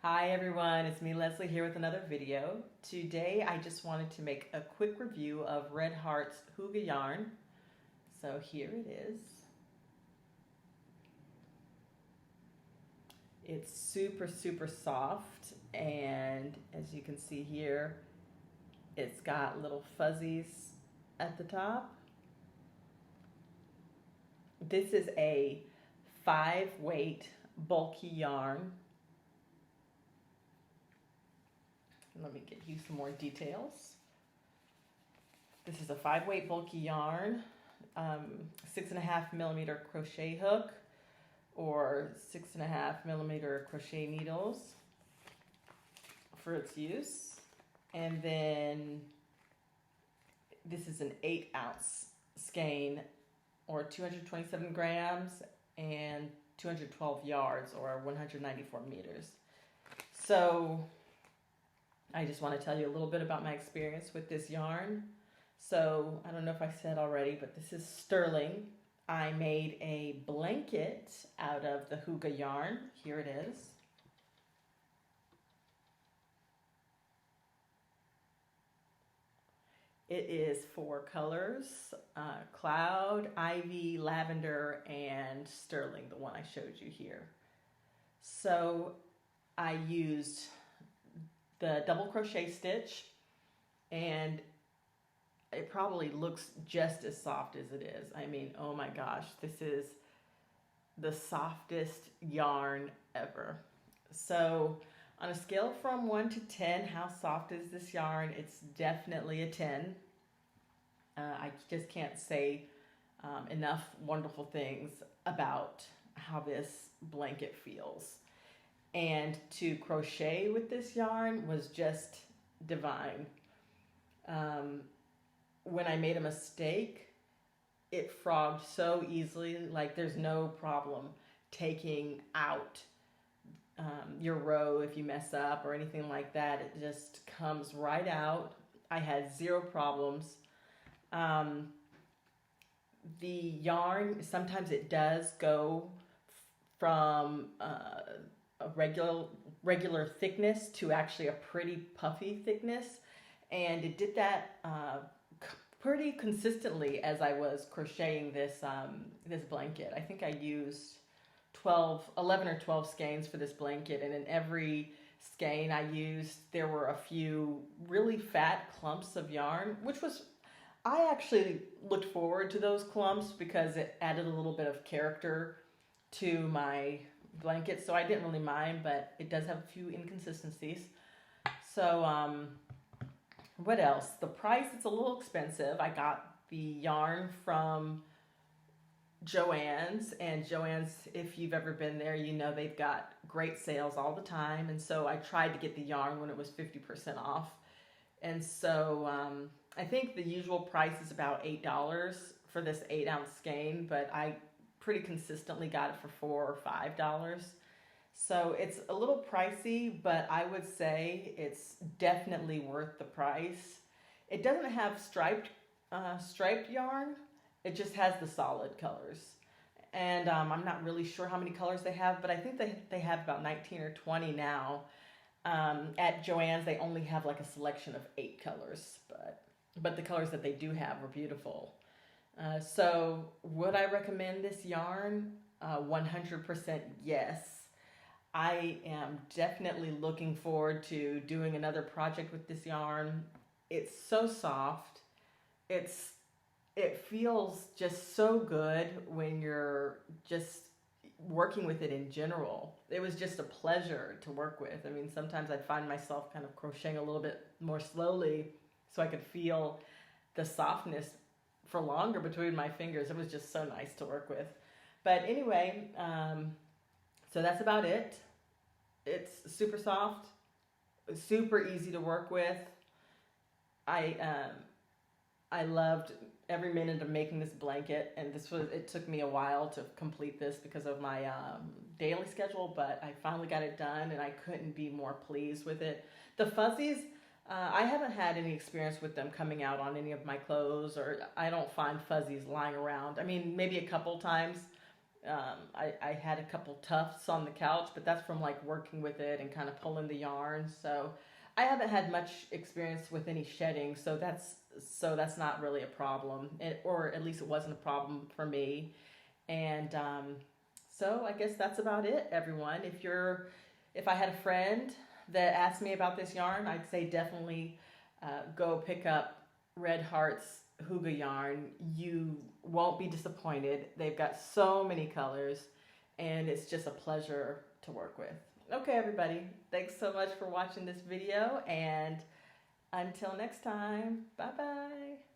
Hi everyone, it's me Leslie here with another video. Today I just wanted to make a quick review of Red Heart's Hygge yarn. So here it is. It's super soft, and as you can see here, it's got little fuzzies at the top. This is a 5-weight bulky yarn. Let me get you some more details. This is a 5-weight bulky yarn, 6.5mm crochet hook or 6.5mm crochet needles for its use. And then this is an 8-ounce skein or 227 grams and 212 yards or 194 meters. So I just want to tell you a little bit about my experience with this yarn. So I don't know if I said already, but this is sterling. I made a blanket out of the Hygge yarn. Here it is. It is 4 colors, cloud, ivy, lavender, and sterling, the one I showed you here. So I used the double crochet stitch, and it probably looks just as soft as it is. I mean, oh my gosh, this is the softest yarn ever. So on a scale from 1 to 10, how soft is this yarn? It's definitely a 10. I just can't say enough wonderful things about how this blanket feels. And to crochet with this yarn was just divine. When I made a mistake, it frogged so easily, like there's no problem taking out your row if you mess up or anything like that. It just comes right out. I had 0 problems. The yarn, sometimes it does go from a regular thickness to actually a pretty puffy thickness, and it did that pretty consistently as I was crocheting this this blanket. I think I used 11 or 12 skeins for this blanket, and in every skein I used, there were a few really fat clumps of yarn, which was, I actually looked forward to those clumps because it added a little bit of character to my blanket, so I didn't really mind, but it does have a few inconsistencies. So what else? The price, it's a little expensive. I got the yarn from Joann's, and Joann's, if you've ever been there, you know they've got great sales all the time, and so I tried to get the yarn when it was 50% off. And so I think the usual price is about $8 for this 8-ounce skein, but I pretty consistently got it for $4 or $5. So it's a little pricey, but I would say it's definitely worth the price. It doesn't have striped yarn. It just has the solid colors. And I'm not really sure how many colors they have, but I think they have about 19 or 20 now. At Joann's, they only have like a selection of 8 colors, but the colors that they do have are beautiful. So would I recommend this yarn? 100% yes. I am definitely looking forward to doing another project with this yarn. It's so soft. It feels just so good when you're just working with it in general. It was just a pleasure to work with. I mean, sometimes I'd find myself kind of crocheting a little bit more slowly so I could feel the softness for longer between my fingers. It was just so nice to work with. But anyway, so that's about it. It's super soft, super easy to work with. I loved every minute of making this blanket, and it took me a while to complete this because of my daily schedule, but I finally got it done, and I couldn't be more pleased with it. The fuzzies, I haven't had any experience with them coming out on any of my clothes, or I don't find fuzzies lying around. I mean, maybe a couple times, I had a couple tufts on the couch, but that's from like working with it and kind of pulling the yarn. So I haven't had much experience with any shedding, so that's not really a problem, or at least it wasn't a problem for me. And so I guess that's about it, everyone. If I had a friend that asked me about this yarn, I'd say definitely go pick up Red Heart's Hygge yarn. You won't be disappointed. They've got so many colors, and it's just a pleasure to work with. Okay, everybody, thanks so much for watching this video, and until next time, bye bye.